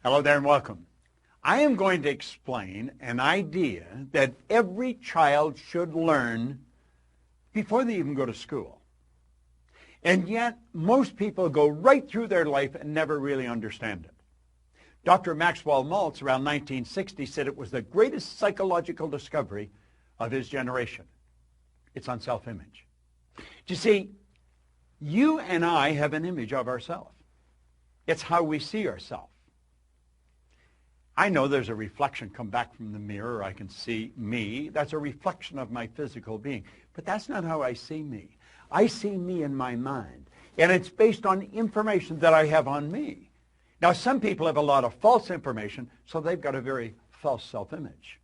Hello there and welcome. I am going to explain an idea that every child should learn before they even go to school. And yet, most people go right through their life and never really understand it. Dr. Maxwell Maltz, around 1960, said it was the greatest psychological discovery of his generation. It's on self-image. You see, you and I have an image of ourselves. It's how we see ourselves. I know there's a reflection come back from the mirror. I can see me. That's a reflection of my physical being. But that's not how I see me. I see me in my mind. And it's based on information that I have on me. Now, some people have a lot of false information, so they've got a very false self-image.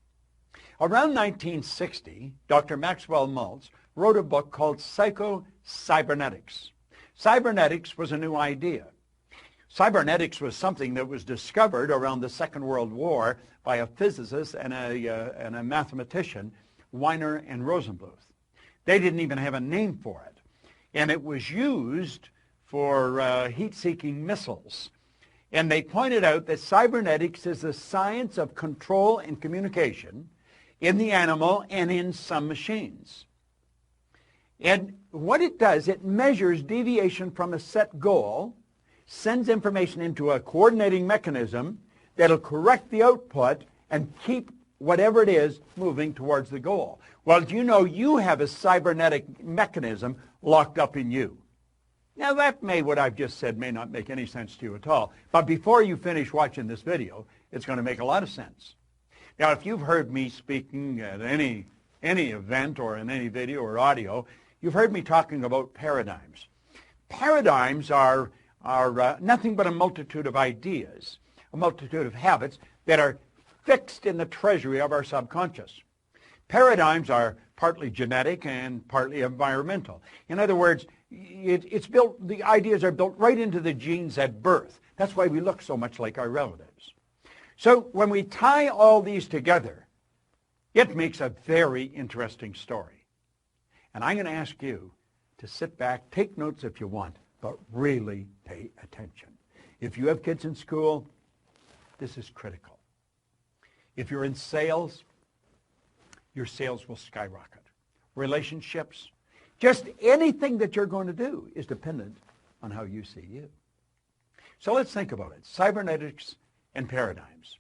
Around 1960, Dr. Maxwell Maltz wrote a book called Psycho-Cybernetics. Cybernetics was a new idea. Cybernetics was something that was discovered around the Second World War by a physicist and a mathematician, Weiner and Rosenbluth. They didn't even have a name for it. And it was used for heat-seeking missiles. And they pointed out that cybernetics is the science of control and communication in the animal and in some machines. And what it does, it measures deviation from a set goal, sends information into a coordinating mechanism that'll correct the output and keep whatever it is moving towards the goal. Well, do you know you have a cybernetic mechanism locked up in you? Now, what I've just said may not make any sense to you at all, but before you finish watching this video, it's going to make a lot of sense. Now, if you've heard me speaking at any event or in any video or audio, you've heard me talking about paradigms. Paradigms are nothing but a multitude of ideas, a multitude of habits that are fixed in the treasury of our subconscious. Paradigms are partly genetic and partly environmental. In other words, the ideas are built right into the genes at birth. That's why we look so much like our relatives. So when we tie all these together, it makes a very interesting story. And I'm going to ask you to sit back, take notes if you want, but really pay attention. If you have kids in school, this is critical. If you're in sales, your sales will skyrocket. Relationships, just anything that you're going to do is dependent on how you see you. So let's think about it. Cybernetics and paradigms.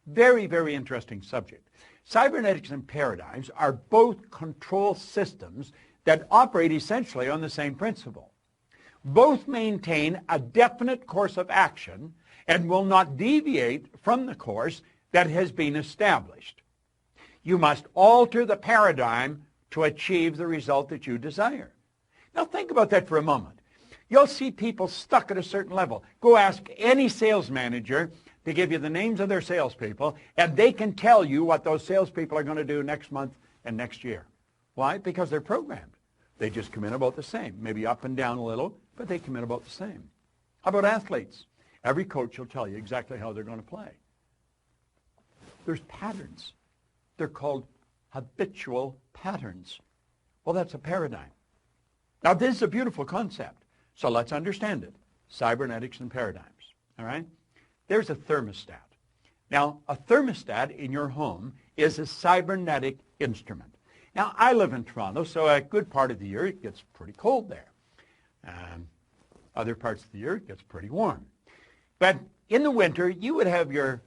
Very, very interesting subject. Cybernetics and paradigms are both control systems that operate essentially on the same principle. Both maintain a definite course of action and will not deviate from the course that has been established. You must alter the paradigm to achieve the result that you desire. Now think about that for a moment. You'll see people stuck at a certain level. Go ask any sales manager to give you the names of their salespeople, and they can tell you what those salespeople are going to do next month and next year. Why? Because they're programmed. They just come in about the same, maybe up and down a little, but they come in about the same. How about athletes? Every coach will tell you exactly how they're going to play. There's patterns. They're called habitual patterns. Well, that's a paradigm. Now, this is a beautiful concept, so let's understand it. Cybernetics and paradigms, all right? There's a thermostat. Now, a thermostat in your home is a cybernetic instrument. Now, I live in Toronto, so a good part of the year it gets pretty cold there. Other parts of the year it gets pretty warm. But in the winter, you would have your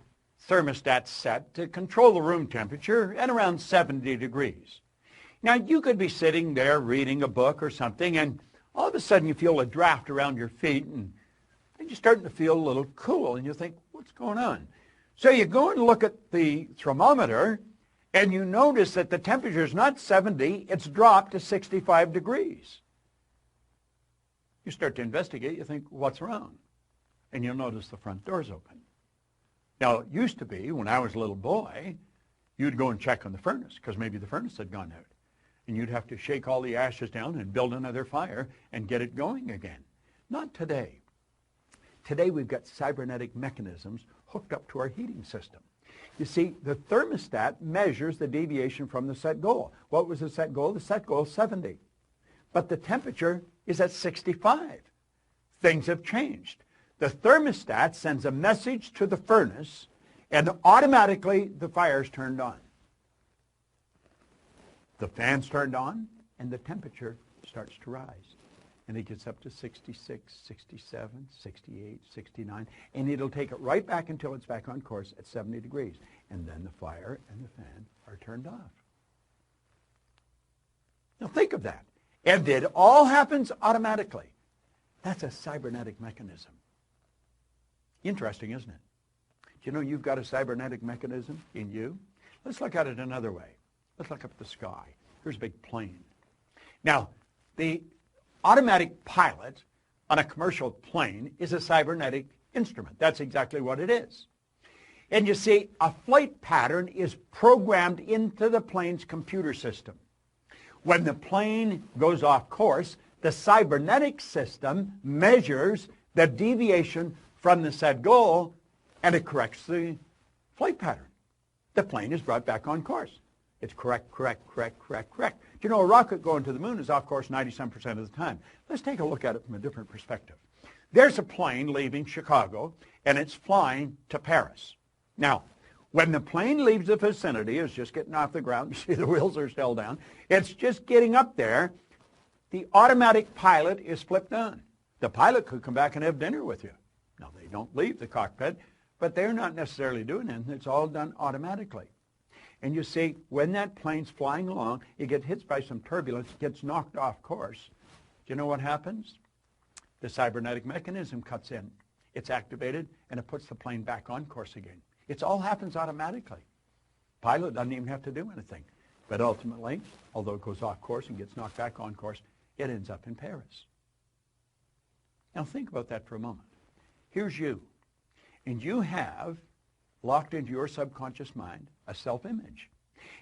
thermostat set to control the room temperature at around 70 degrees. Now, you could be sitting there reading a book or something, and all of a sudden you feel a draft around your feet, and you're starting to feel a little cool, and you think, what's going on? So you go and look at the thermometer, and you notice that the temperature is not 70, it's dropped to 65 degrees. You start to investigate, you think, what's wrong? And you'll notice the front door's open. Now, it used to be, when I was a little boy, you'd go and check on the furnace, because maybe the furnace had gone out. And you'd have to shake all the ashes down and build another fire and get it going again. Not today. Today, we've got cybernetic mechanisms hooked up to our heating system. You see, the thermostat measures the deviation from the set goal. What was the set goal? The set goal is 70. But the temperature is at 65. Things have changed. The thermostat sends a message to the furnace, and automatically the fire is turned on. The fan's turned on, and the temperature starts to rise. And it gets up to 66, 67, 68, 69, and it'll take it right back until it's back on course at 70 degrees. And then the fire and the fan are turned off. Now think of that. And it all happens automatically. That's a cybernetic mechanism. Interesting, isn't it? Do you know you've got a cybernetic mechanism in you? Let's look at it another way. Let's look up at the sky. Here's a big plane. Now, the automatic pilot on a commercial plane is a cybernetic instrument. That's exactly what it is. And you see, a flight pattern is programmed into the plane's computer system. When the plane goes off course, the cybernetic system measures the deviation from the said goal, and it corrects the flight pattern. The plane is brought back on course. It's correct. You know, a rocket going to the moon is off course 97% of the time. Let's take a look at it from a different perspective. There's a plane leaving Chicago, and it's flying to Paris. Now, when the plane leaves the vicinity, it's just getting off the ground. You see the wheels are still down. It's just getting up there. The automatic pilot is flipped on. The pilot could come back and have dinner with you. Now, they don't leave the cockpit, but they're not necessarily doing it. It's all done automatically. And you see, when that plane's flying along, it gets hit by some turbulence, gets knocked off course. Do you know what happens? The cybernetic mechanism cuts in. It's activated, and it puts the plane back on course again. It all happens automatically. Pilot doesn't even have to do anything. But ultimately, although it goes off course and gets knocked back on course, it ends up in Paris. Now think about that for a moment. Here's you, and you have locked into your subconscious mind a self-image.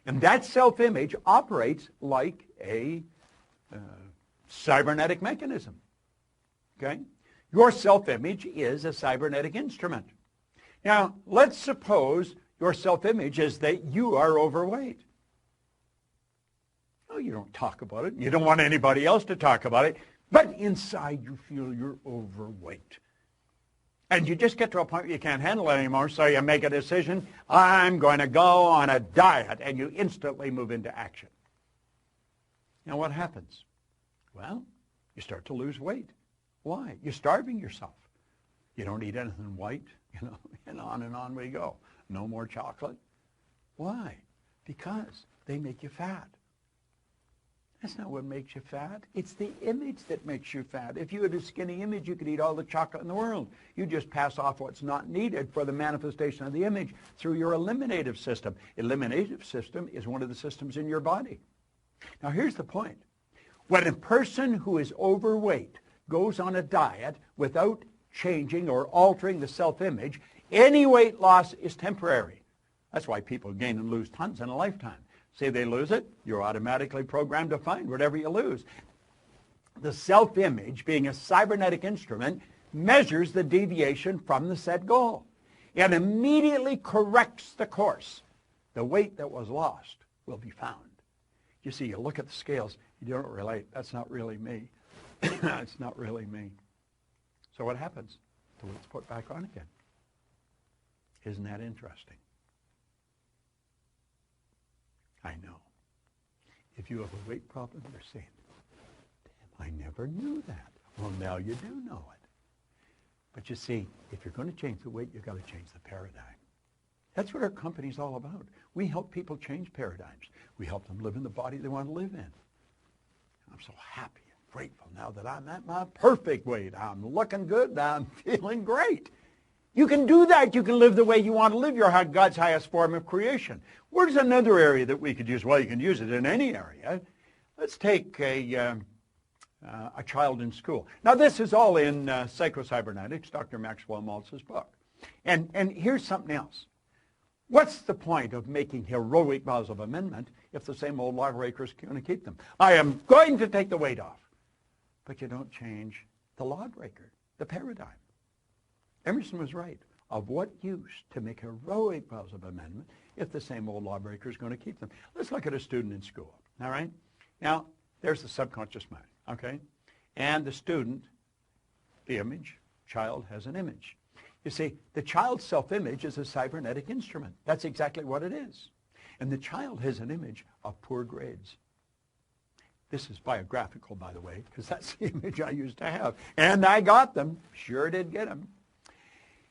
And that self-image operates like a cybernetic mechanism. Okay? Your self-image is a cybernetic instrument. Now, let's suppose your self-image is that you are overweight. Oh, you don't talk about it. You don't want anybody else to talk about it. But inside you feel you're overweight. And you just get to a point where you can't handle it anymore, so you make a decision, I'm going to go on a diet, and you instantly move into action. Now what happens? Well, you start to lose weight. Why? You're starving yourself. You don't eat anything white, and on we go. No more chocolate. Why? Because they make you fat. That's not what makes you fat. It's the image that makes you fat. If you had a skinny image, you could eat all the chocolate in the world. You just pass off what's not needed for the manifestation of the image through your eliminative system. Eliminative system is one of the systems in your body. Now here's the point. When a person who is overweight goes on a diet without changing or altering the self-image, any weight loss is temporary. That's why people gain and lose tons in a lifetime. See, they lose it, you're automatically programmed to find whatever you lose. The self-image, being a cybernetic instrument, measures the deviation from the set goal and immediately corrects the course. The weight that was lost will be found. You see, you look at the scales, you don't relate. That's not really me. It's not really me. So what happens? The weight's put back on again. Isn't that interesting? I know. If you have a weight problem, you're saying, damn, I never knew that. Well, now you do know it. But you see, if you're going to change the weight, you've got to change the paradigm. That's what our company's all about. We help people change paradigms. We help them live in the body they want to live in. I'm so happy and grateful now that I'm at my perfect weight. I'm looking good. I'm feeling great. You can do that. You can live the way you want to live. You're God's highest form of creation. Where's another area that we could use? Well, you can use it in any area. Let's take a child in school. Now, this is all in Psycho-Cybernetics, Dr. Maxwell Maltz's book. And here's something else. What's the point of making heroic vows of amendment if the same old lawbreakers are going to keep them? I am going to take the weight off. But you don't change the lawbreaker, the paradigm. Emerson was right. Of what use to make heroic vows of amendment if the same old lawbreaker is going to keep them? Let's look at a student in school, all right? Now, there's the subconscious mind, okay? And the student, the image, child has an image. You see, the child's self-image is a cybernetic instrument. That's exactly what it is. And the child has an image of poor grades. This is biographical, by the way, because that's the image I used to have. And I got them. Sure did get them.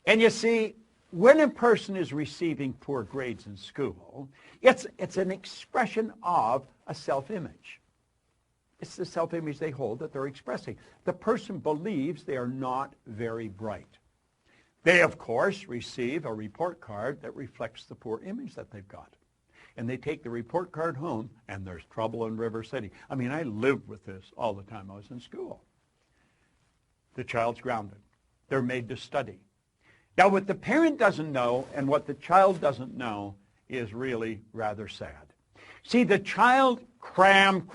And you see, when a person is receiving poor grades in school, it's an expression of a self-image. It's the self-image they hold that they're expressing. The person believes they are not very bright. They, of course, receive a report card that reflects the poor image that they've got. And they take the report card home, and there's trouble in River City. I mean, I lived with this all the time I was in school. The child's grounded. They're made to study. Now, what the parent doesn't know and what the child doesn't know is really rather sad. See, the child cram,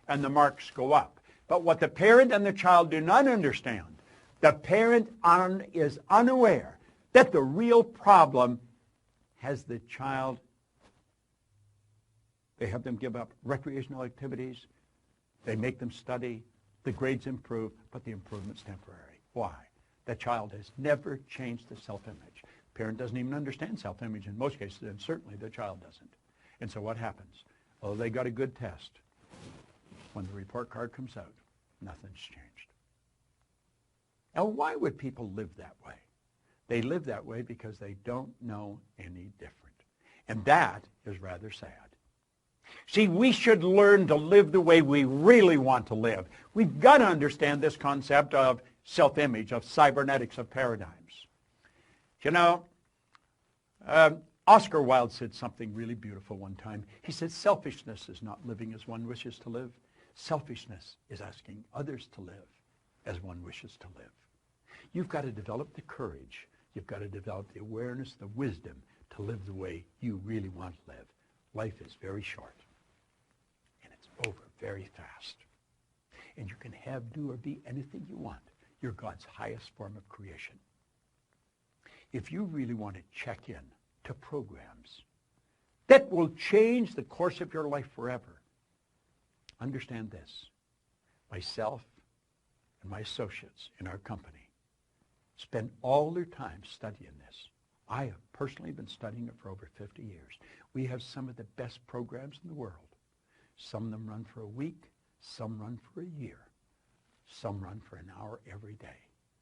and the marks go up. But what the parent and the child do not understand, the parent is unaware that the real problem has the child. They have them give up recreational activities. They make them study. The grades improve, but the improvement's temporary. Why? The child has never changed the self-image. Parent doesn't even understand self-image in most cases, and certainly the child doesn't. And so what happens? Oh, they got a good test. When the report card comes out, nothing's changed. Now, why would people live that way? They live that way because they don't know any different. And that is rather sad. See, we should learn to live the way we really want to live. We've got to understand this concept of self-image, of cybernetics, of paradigms. You know, Oscar Wilde said something really beautiful one time. He said, selfishness is not living as one wishes to live. Selfishness is asking others to live as one wishes to live. You've got to develop the courage. You've got to develop the awareness, the wisdom to live the way you really want to live. Life is very short, and it's over very fast. And you can have, do, or be anything you want. You're God's highest form of creation. If you really want to check in to programs that will change the course of your life forever, understand this. Myself and my associates in our company spend all their time studying this. I have personally been studying it for over 50 years. We have some of the best programs in the world. Some of them run for a week. Some run for a year. Some run for an hour every day.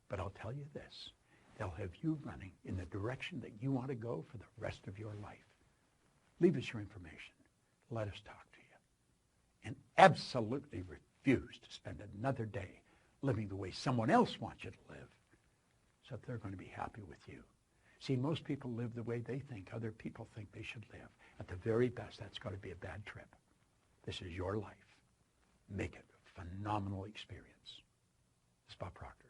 But I'll tell you this. They'll have you running in the direction that you want to go for the rest of your life. Leave us your information. Let us talk to you. And absolutely refuse to spend another day living the way someone else wants you to live, so that they're going to be happy with you. See, most people live the way they think other people think they should live. At the very best, that's got to be a bad trip. This is your life. Make it a phenomenal experience. This is Bob Proctor.